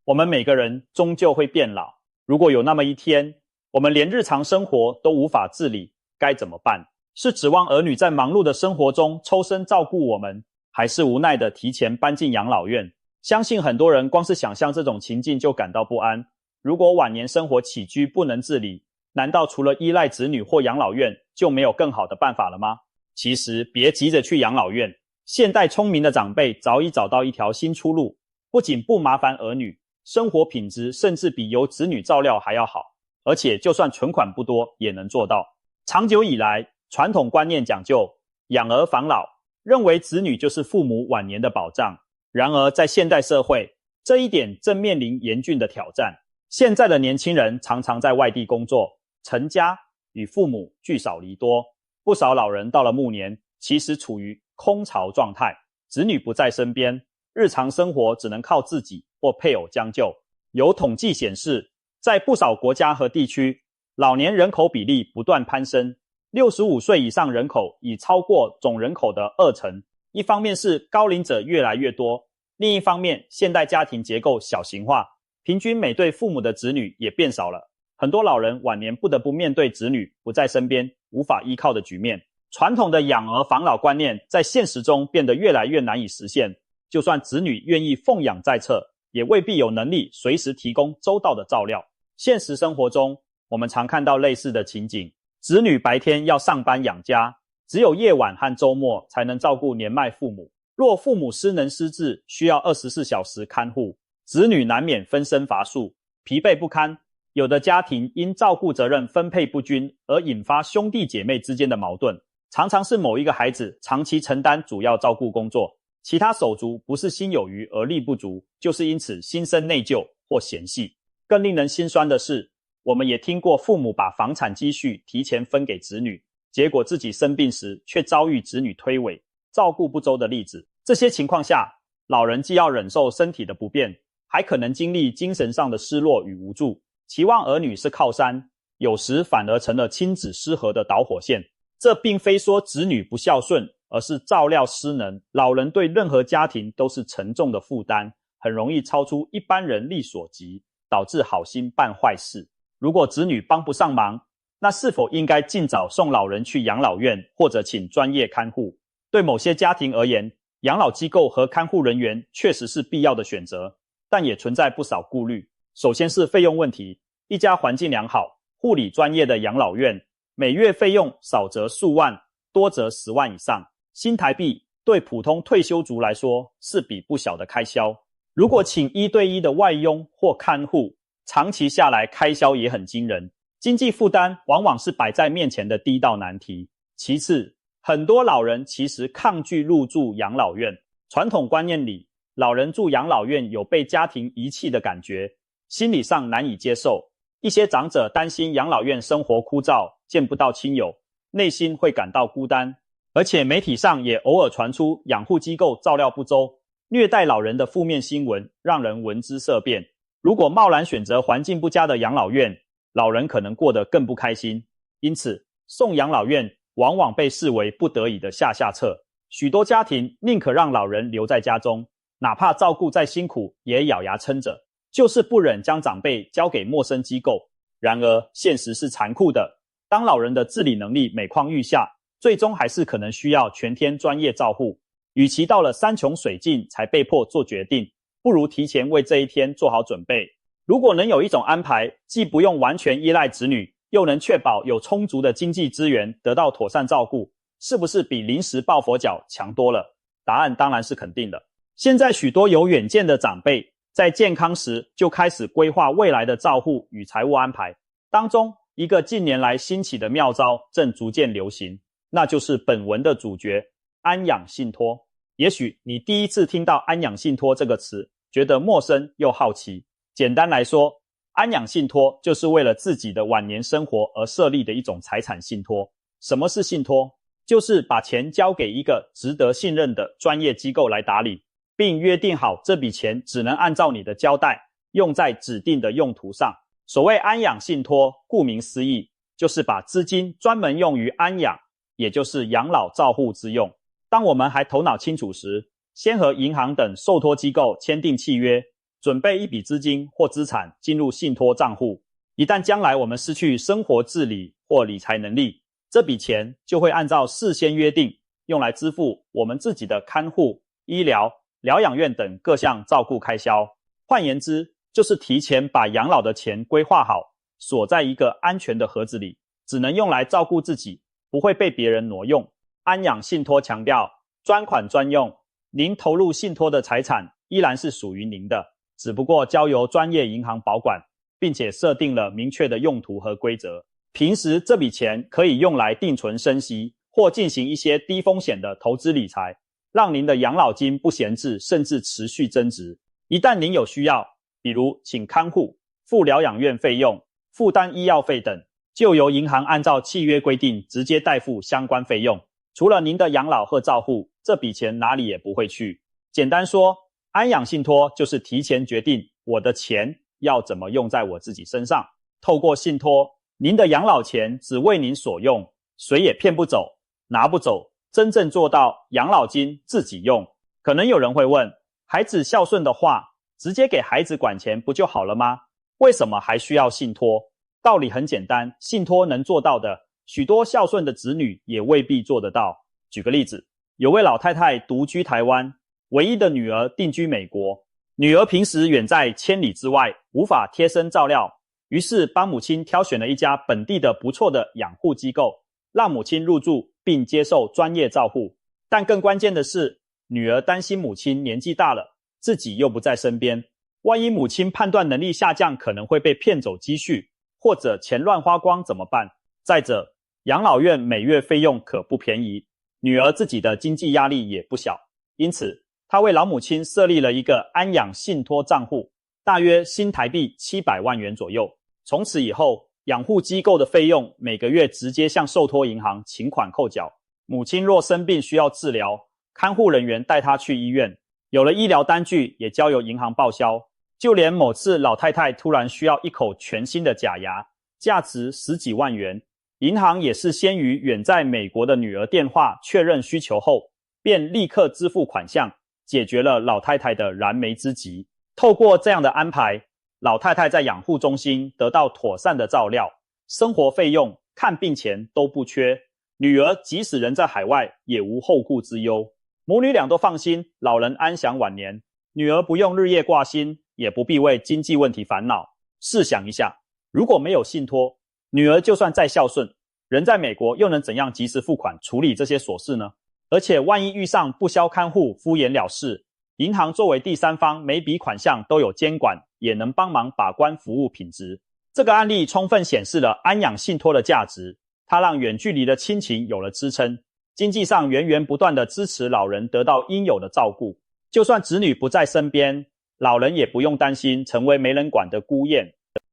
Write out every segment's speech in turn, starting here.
我们每个人终究会变老，如果有那么一天，我们连日常生活都无法自理，该怎么办？是指望儿女在忙碌的生活中抽身照顾我们，还是无奈的提前搬进养老院？相信很多人光是想象这种情境就感到不安。如果晚年生活起居不能自理，难道除了依赖子女或养老院就没有更好的办法了吗？其实别急着去养老院，现代聪明的长辈早已找到一条新出路，不仅不麻烦儿女，生活品质甚至比由子女照料还要好，而且就算存款不多也能做到。长久以来，传统观念讲究养儿防老，认为子女就是父母晚年的保障。然而在现代社会，这一点正面临严峻的挑战。现在的年轻人常常在外地工作，成家，与父母聚少离多，不少老人到了暮年，其实处于空巢状态，子女不在身边，日常生活只能靠自己或配偶将就。有统计显示，在不少国家和地区，老年人口比例不断攀升，65岁以上人口已超过总人口的20%。一方面是高龄者越来越多，另一方面现代家庭结构小型化，平均每对父母的子女也变少了。很多老人晚年不得不面对子女不在身边，无法依靠的局面。传统的养儿防老观念在现实中变得越来越难以实现，就算子女愿意奉养在侧，也未必有能力随时提供周到的照料。现实生活中，我们常看到类似的情景，子女白天要上班养家，只有夜晚和周末才能照顾年迈父母。若父母失能失智，需要24小时看护，子女难免分身乏术，疲惫不堪。有的家庭因照顾责任分配不均而引发兄弟姐妹之间的矛盾，常常是某一个孩子长期承担主要照顾工作，其他手足不是心有余而力不足，就是因此心生内疚或嫌隙。更令人心酸的是，我们也听过父母把房产积蓄提前分给子女，结果自己生病时却遭遇子女推诿，照顾不周的例子。这些情况下，老人既要忍受身体的不便，还可能经历精神上的失落与无助，期望儿女是靠山，有时反而成了亲子失和的导火线。这并非说子女不孝顺，而是照料失能。老人对任何家庭都是沉重的负担，很容易超出一般人力所及，导致好心办坏事。如果子女帮不上忙，那是否应该尽早送老人去养老院，或者请专业看护？对某些家庭而言，养老机构和看护人员确实是必要的选择，但也存在不少顾虑。首先是费用问题，一家环境良好、护理专业的养老院，每月费用少则数万，多则10万以上，新台币对普通退休族来说是笔不小的开销。如果请1对1的外佣或看护，长期下来开销也很惊人，经济负担往往是摆在面前的第一道难题。其次，很多老人其实抗拒入住养老院，传统观念里，老人住养老院有被家庭遗弃的感觉，心理上难以接受。一些长者担心养老院生活枯燥，见不到亲友，内心会感到孤单。而且媒体上也偶尔传出养护机构照料不周、虐待老人的负面新闻，让人闻之色变。如果贸然选择环境不佳的养老院，老人可能过得更不开心。因此，送养老院往往被视为不得已的下策。许多家庭宁可让老人留在家中，哪怕照顾再辛苦也咬牙撑着，就是不忍将长辈交给陌生机构。然而现实是残酷的，当老人的自理能力每况愈下，最终还是可能需要全天专业照护。与其到了山穷水尽才被迫做决定，不如提前为这一天做好准备。如果能有一种安排，既不用完全依赖子女，又能确保有充足的经济资源得到妥善照顾，是不是比临时抱佛脚强多了？答案当然是肯定的。现在许多有远见的长辈在健康时就开始规划未来的照护与财务安排。当中一个近年来兴起的妙招正逐渐流行，那就是本文的主角安养信托。也许你第一次听到安养信托这个词，觉得陌生又好奇。简单来说，安养信托就是为了自己的晚年生活而设立的一种财产信托。什么是信托？就是把钱交给一个值得信任的专业机构来打理，并约定好这笔钱只能按照你的交代用在指定的用途上。所谓安养信托，顾名思义，就是把资金专门用于安养，也就是养老照护之用。当我们还头脑清楚时，先和银行等受托机构签订契约，准备一笔资金或资产进入信托账户。一旦将来我们失去生活自理或理财能力，这笔钱就会按照事先约定用来支付我们自己的看护、医疗、疗养院等各项照顾开销。换言之，就是提前把养老的钱规划好，锁在一个安全的盒子里，只能用来照顾自己，不会被别人挪用。安养信托强调专款专用，您投入信托的财产依然是属于您的，只不过交由专业银行保管，并且设定了明确的用途和规则。平时这笔钱可以用来定存生息，或进行一些低风险的投资理财，让您的养老金不闲置，甚至持续增值。一旦您有需要，比如请看护、付疗养院费用、负担医药费等，就由银行按照契约规定直接代付相关费用。除了您的养老和照护，这笔钱哪里也不会去。简单说，安养信托就是提前决定我的钱要怎么用在我自己身上。透过信托，您的养老钱只为您所用，谁也骗不走，拿不走，真正做到养老金自己用。可能有人会问，孩子孝顺的话，直接给孩子管钱不就好了吗？为什么还需要信托？道理很简单，信托能做到的，许多孝顺的子女也未必做得到。举个例子，有位老太太独居台湾，唯一的女儿定居美国，女儿平时远在千里之外，无法贴身照料，于是帮母亲挑选了一家本地的不错的养护机构，让母亲入住并接受专业照护。但更关键的是，女儿担心母亲年纪大了，自己又不在身边，万一母亲判断能力下降，可能会被骗走积蓄，或者钱乱花光怎么办？再者，养老院每月费用可不便宜，女儿自己的经济压力也不小，因此她为老母亲设立了一个安养信托账户，大约新台币700万元左右。从此以后，养护机构的费用每个月直接向受托银行请款扣缴。母亲若生病需要治疗，看护人员带她去医院，有了医疗单据也交由银行报销。就连某次老太太突然需要一口全新的假牙，价值10几万元，银行也是先于远在美国的女儿电话确认需求后，便立刻支付款项，解决了老太太的燃眉之急。透过这样的安排，老太太在养护中心得到妥善的照料，生活费用、看病钱都不缺，女儿即使人在海外也无后顾之忧，母女俩都放心，老人安享晚年，女儿不用日夜挂心，也不必为经济问题烦恼。试想一下，如果没有信托，女儿就算再孝顺，人在美国又能怎样及时付款处理这些琐事呢？而且万一遇上不肖看护敷衍了事，银行作为第三方，每笔款项都有监管，也能帮忙把关服务品质。这个案例充分显示了安养信托的价值，它让远距离的亲情有了支撑，经济上源源不断的支持老人得到应有的照顾。就算子女不在身边，老人也不用担心成为没人管的孤雁。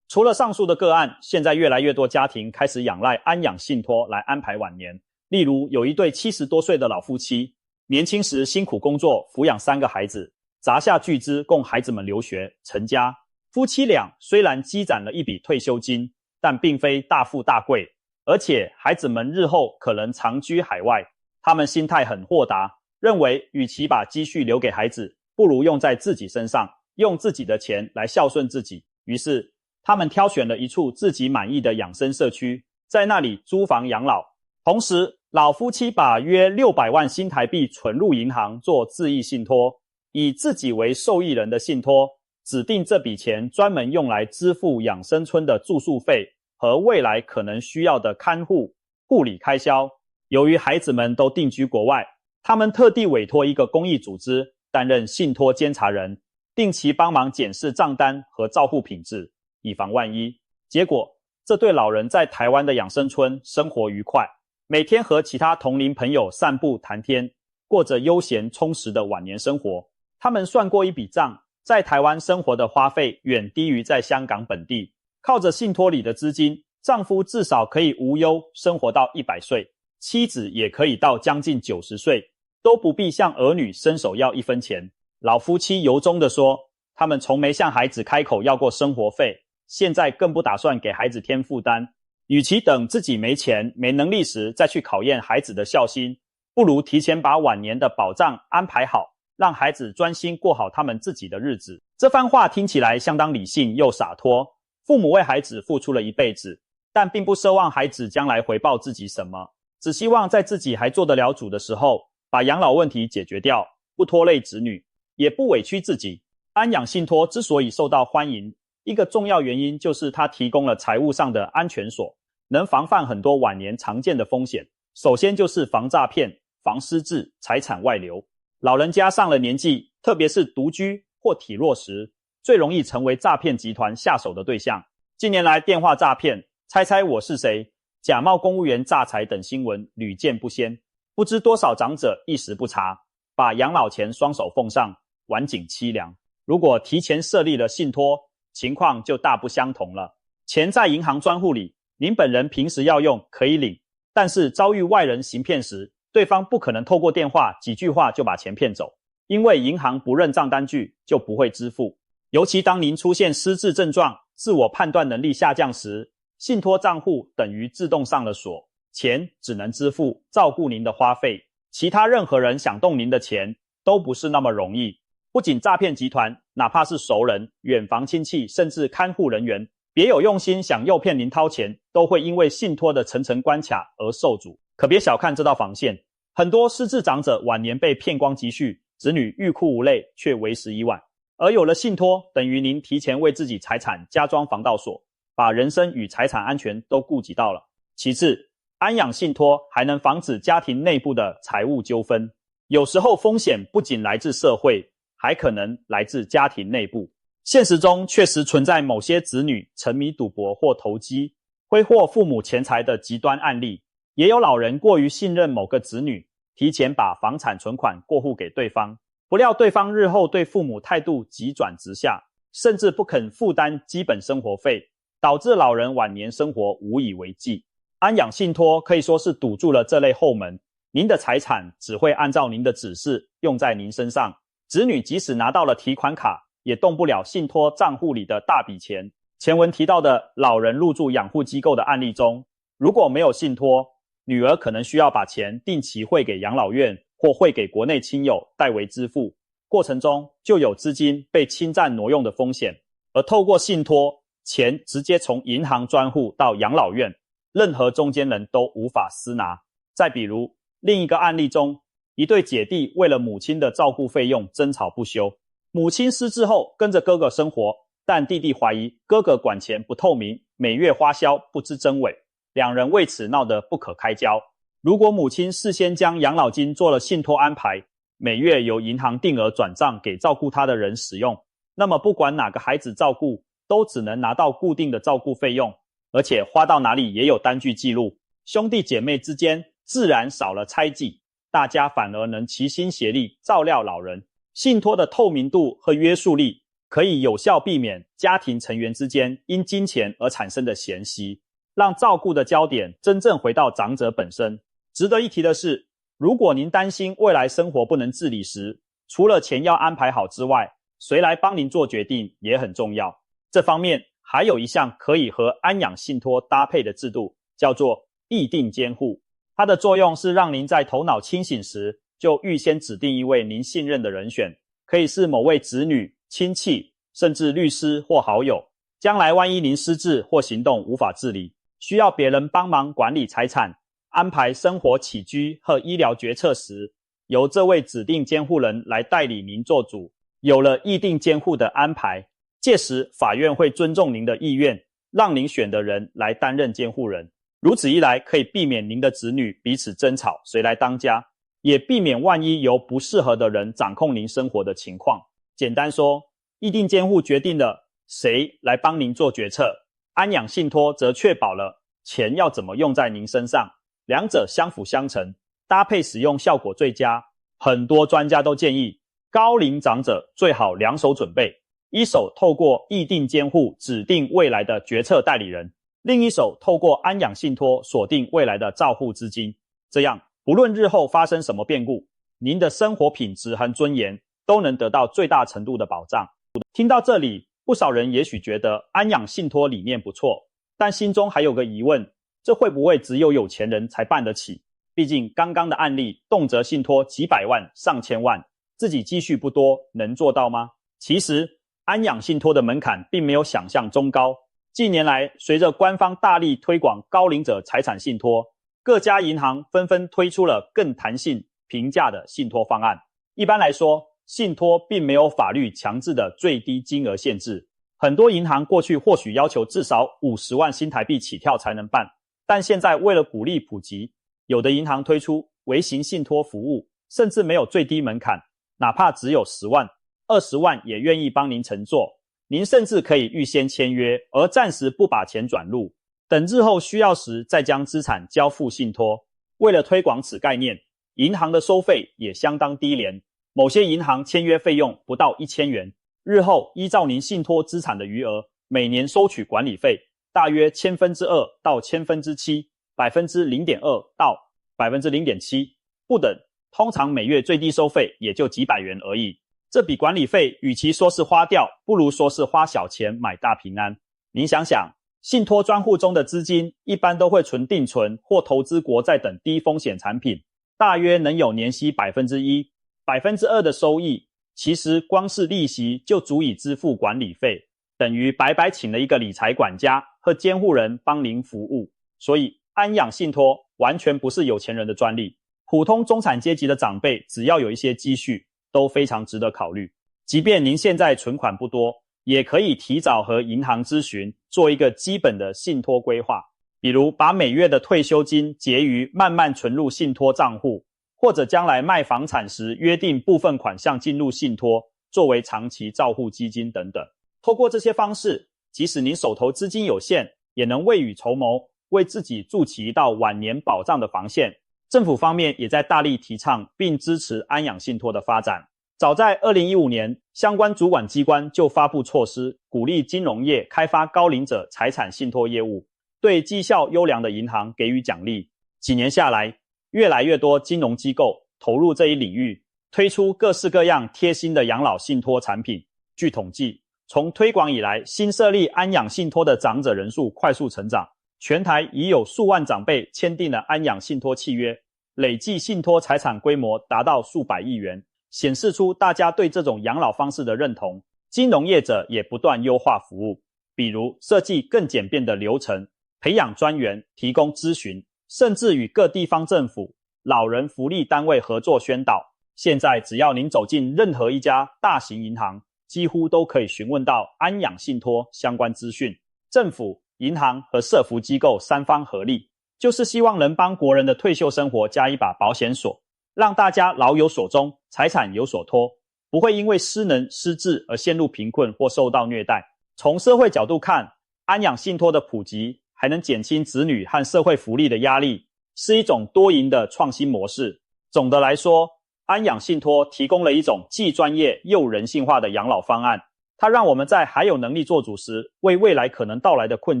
除了上述的个案，现在越来越多家庭开始仰赖安养信托来安排晚年。例如，有一对70多岁的老夫妻，年轻时辛苦工作，抚养3个孩子，砸下巨资供孩子们留学成家。夫妻俩虽然积攒了一笔退休金，但并非大富大贵，而且孩子们日后可能长居海外。他们心态很豁达，认为与其把积蓄留给孩子，不如用在自己身上，用自己的钱来孝顺自己。于是他们挑选了一处自己满意的养生社区，在那里租房养老。同时，老夫妻把约600万新台币存入银行做自益信托，以自己为受益人的信托，指定这笔钱专门用来支付养生村的住宿费和未来可能需要的看护、护理开销。由于孩子们都定居国外，他们特地委托一个公益组织担任信托监察人，定期帮忙检视账单和照护品质，以防万一。结果，这对老人在台湾的养生村生活愉快，每天和其他同龄朋友散步谈天，过着悠闲充实的晚年生活。他们算过一笔账，在台湾生活的花费远低于在香港本地，靠着信托里的资金，丈夫至少可以无忧生活到100岁，妻子也可以到将近90岁，都不必向儿女伸手要1分钱。老夫妻由衷地说，他们从没向孩子开口要过生活费，现在更不打算给孩子添负担。与其等自己没钱没能力时再去考验孩子的孝心，不如提前把晚年的保障安排好，让孩子专心过好他们自己的日子。这番话听起来相当理性又洒脱，父母为孩子付出了一辈子，但并不奢望孩子将来回报自己什么，只希望在自己还做得了主的时候，把养老问题解决掉，不拖累子女，也不委屈自己。安养信托之所以受到欢迎，一个重要原因就是它提供了财务上的安全锁，能防范很多晚年常见的风险。首先就是防诈骗、防失智、财产外流。老人家上了年纪，特别是独居或体弱时，最容易成为诈骗集团下手的对象。近年来电话诈骗、猜猜我是谁、假冒公务员诈财等新闻屡见不鲜，不知多少长者一时不察，把养老钱双手奉上，晚景凄凉。如果提前设立了信托，情况就大不相同了。钱在银行专户里，您本人平时要用可以领，但是遭遇外人行骗时，对方不可能透过电话几句话就把钱骗走，因为银行不认账单据就不会支付。尤其当您出现失智症状、自我判断能力下降时，信托账户等于自动上了锁，钱只能支付照顾您的花费，其他任何人想动您的钱都不是那么容易。不仅诈骗集团，哪怕是熟人、远房亲戚，甚至看护人员，别有用心想诱骗您掏钱，都会因为信托的层层关卡而受阻。可别小看这道防线，很多失智长者晚年被骗光积蓄，子女欲哭无泪，却为时已晚。而有了信托，等于您提前为自己财产加装防盗锁，把人身与财产安全都顾及到了。其次，安养信托还能防止家庭内部的财务纠纷。有时候风险不仅来自社会，还可能来自家庭内部。现实中确实存在某些子女沉迷赌博或投机，挥霍父母钱财的极端案例，也有老人过于信任某个子女，提前把房产存款过户给对方，不料对方日后对父母态度急转直下，甚至不肯负担基本生活费，导致老人晚年生活无以为继。安养信托可以说是堵住了这类后门，您的财产只会按照您的指示用在您身上，子女即使拿到了提款卡，也动不了信托账户里的大笔钱。前文提到的老人入住养护机构的案例中，如果没有信托，女儿可能需要把钱定期汇给养老院或汇给国内亲友代为支付，过程中就有资金被侵占挪用的风险。而透过信托，钱直接从银行专户到养老院，任何中间人都无法私拿。再比如另一个案例中，一对姐弟为了母亲的照顾费用争吵不休，母亲失智后跟着哥哥生活，但弟弟怀疑哥哥管钱不透明，每月花销不知真伪，两人为此闹得不可开交。如果母亲事先将养老金做了信托安排，每月由银行定额转账给照顾他的人使用，那么不管哪个孩子照顾，都只能拿到固定的照顾费用，而且花到哪里也有单据记录，兄弟姐妹之间自然少了猜忌，大家反而能齐心协力照料老人。信托的透明度和约束力可以有效避免家庭成员之间因金钱而产生的嫌隙，让照顾的焦点真正回到长者本身。值得一提的是，如果您担心未来生活不能自理时，除了钱要安排好之外，谁来帮您做决定也很重要。这方面还有一项可以和安养信托搭配的制度，叫做议定监护。它的作用是让您在头脑清醒时就预先指定一位您信任的人选，可以是某位子女、亲戚，甚至律师或好友。将来万一您失智或行动无法自理，需要别人帮忙管理财产、安排生活起居和医疗决策时，由这位指定监护人来代理您做主。有了议定监护的安排，届时法院会尊重您的意愿，让您选的人来担任监护人。如此一来，可以避免您的子女彼此争吵谁来当家，也避免万一由不适合的人掌控您生活的情况。简单说，议定监护决定了谁来帮您做决策，安养信托则确保了钱要怎么用在您身上，两者相辅相成，搭配使用效果最佳。很多专家都建议，高龄长者最好两手准备，一手透过议定监护指定未来的决策代理人，另一手透过安养信托锁定未来的照护资金。这样不论日后发生什么变故，您的生活品质和尊严都能得到最大程度的保障。听到这里，不少人也许觉得安养信托理念不错，但心中还有个疑问，这会不会只有有钱人才办得起？毕竟刚刚的案例动辄信托几百万、上千万，自己积蓄不多，能做到吗？其实安养信托的门槛并没有想象中高。近年来，随着官方大力推广高龄者财产信托，各家银行纷纷推出了更弹性、平价的信托方案。一般来说，信托并没有法律强制的最低金额限制。很多银行过去或许要求至少50万新台币起跳才能办，但现在为了鼓励普及，有的银行推出微型信托服务，甚至没有最低门槛，哪怕只有10万、20万也愿意帮您承做。您甚至可以预先签约，而暂时不把钱转入，等日后需要时再将资产交付信托。为了推广此概念，银行的收费也相当低廉，某些银行签约费用不到1000元，日后依照您信托资产的余额，每年收取管理费，大约2%到7%， 0.2% 到 0.7%不等，通常每月最低收费也就几百元而已。这笔管理费与其说是花掉，不如说是花小钱买大平安。您想想，信托专户中的资金一般都会存定存或投资国债等低风险产品，大约能有年息 1%、2% 的收益，其实光是利息就足以支付管理费，等于白白请了一个理财管家和监护人帮您服务。所以安养信托完全不是有钱人的专利，普通中产阶级的长辈只要有一些积蓄都非常值得考虑。即便您现在存款不多，也可以提早和银行咨询，做一个基本的信托规划，比如把每月的退休金结余慢慢存入信托账户，或者将来卖房产时约定部分款项进入信托，作为长期照护基金等等。透过这些方式，即使您手头资金有限，也能未雨绸缪，为自己筑起一道晚年保障的防线。政府方面也在大力提倡并支持安养信托的发展。早在2015年，相关主管机关就发布措施，鼓励金融业开发高龄者财产信托业务，对绩效优良的银行给予奖励。几年下来，越来越多金融机构投入这一领域，推出各式各样贴心的养老信托产品。据统计，从推广以来，新设立安养信托的长者人数快速成长，全台已有数万长辈签订了安养信托契约，累计信托财产规模达到数百亿元，显示出大家对这种养老方式的认同。金融业者也不断优化服务，比如设计更简便的流程，培养专员，提供咨询，甚至与各地方政府、老人福利单位合作宣导。现在只要您走进任何一家大型银行，几乎都可以询问到安养信托相关资讯。政府、银行和社福机构三方合力，就是希望能帮国人的退休生活加一把保险锁，让大家老有所终，财产有所托，不会因为失能失智而陷入贫困或受到虐待。从社会角度看，安养信托的普及还能减轻子女和社会福利的压力，是一种多赢的创新模式。总的来说，安养信托提供了一种既专业又人性化的养老方案，它让我们在还有能力做主时，为未来可能到来的困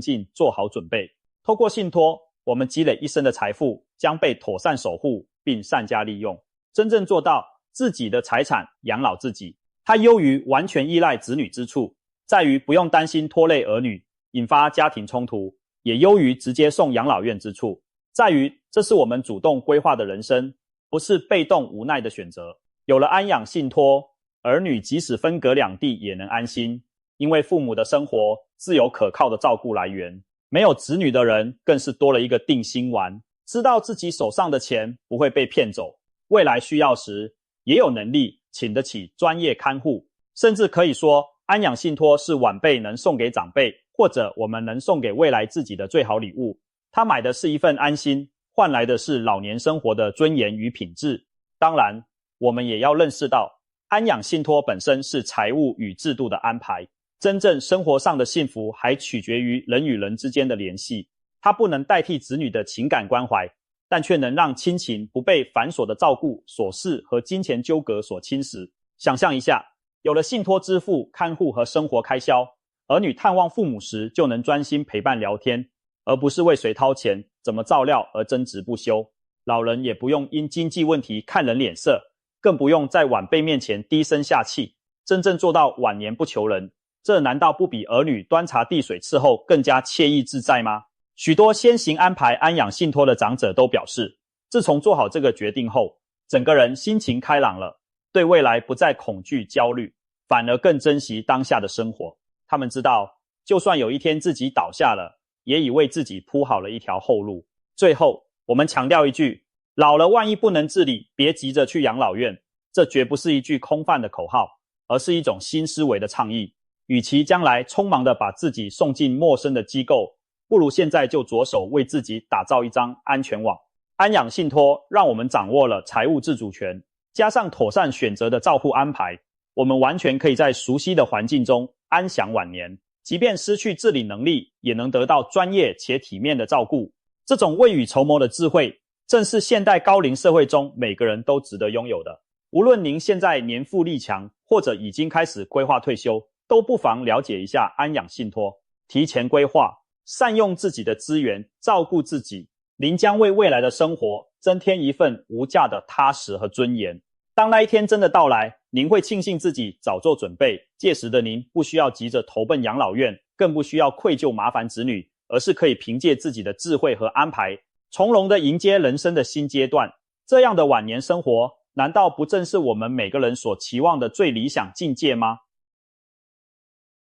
境做好准备。透过信托，我们积累一生的财富将被妥善守护并善加利用，真正做到自己的财产养老自己。它优于完全依赖子女之处，在于不用担心拖累儿女，引发家庭冲突，也优于直接送养老院之处，在于这是我们主动规划的人生，不是被动无奈的选择。有了安养信托，儿女即使分隔两地也能安心，因为父母的生活自有可靠的照顾来源。没有子女的人更是多了一个定心丸，知道自己手上的钱不会被骗走，未来需要时也有能力请得起专业看护。甚至可以说，安养信托是晚辈能送给长辈，或者我们能送给未来自己的最好礼物。他买的是一份安心，换来的是老年生活的尊严与品质。当然，我们也要认识到，安养信托本身是财务与制度的安排，真正生活上的幸福还取决于人与人之间的联系。它不能代替子女的情感关怀，但却能让亲情不被繁琐的照顾、琐事和金钱纠葛所侵蚀。想象一下，有了信托支付看护和生活开销，儿女探望父母时就能专心陪伴聊天，而不是为谁掏钱、怎么照料而争执不休。老人也不用因经济问题看人脸色，更不用在晚辈面前低声下气，真正做到晚年不求人，这难道不比儿女端茶递水伺候更加惬意自在吗？许多先行安排安养信托的长者都表示，自从做好这个决定后，整个人心情开朗了，对未来不再恐惧焦虑，反而更珍惜当下的生活。他们知道，就算有一天自己倒下了，也已为自己铺好了一条后路。最后，我们强调一句，老了万一不能自理，别急着去养老院。这绝不是一句空泛的口号，而是一种新思维的倡议。与其将来匆忙地把自己送进陌生的机构，不如现在就着手为自己打造一张安全网。安养信托让我们掌握了财务自主权，加上妥善选择的照护安排，我们完全可以在熟悉的环境中安享晚年，即便失去自理能力，也能得到专业且体面的照顾。这种未雨绸缪的智慧，正是现代高龄社会中每个人都值得拥有的。无论您现在年富力强，或者已经开始规划退休，都不妨了解一下安养信托，提前规划，善用自己的资源，照顾自己，您将为未来的生活增添一份无价的踏实和尊严。当那一天真的到来，您会庆幸自己早做准备，届时的您不需要急着投奔养老院，更不需要愧疚麻烦子女，而是可以凭借自己的智慧和安排，从容地迎接人生的新阶段。这样的晚年生活，难道不正是我们每个人所期望的最理想境界吗？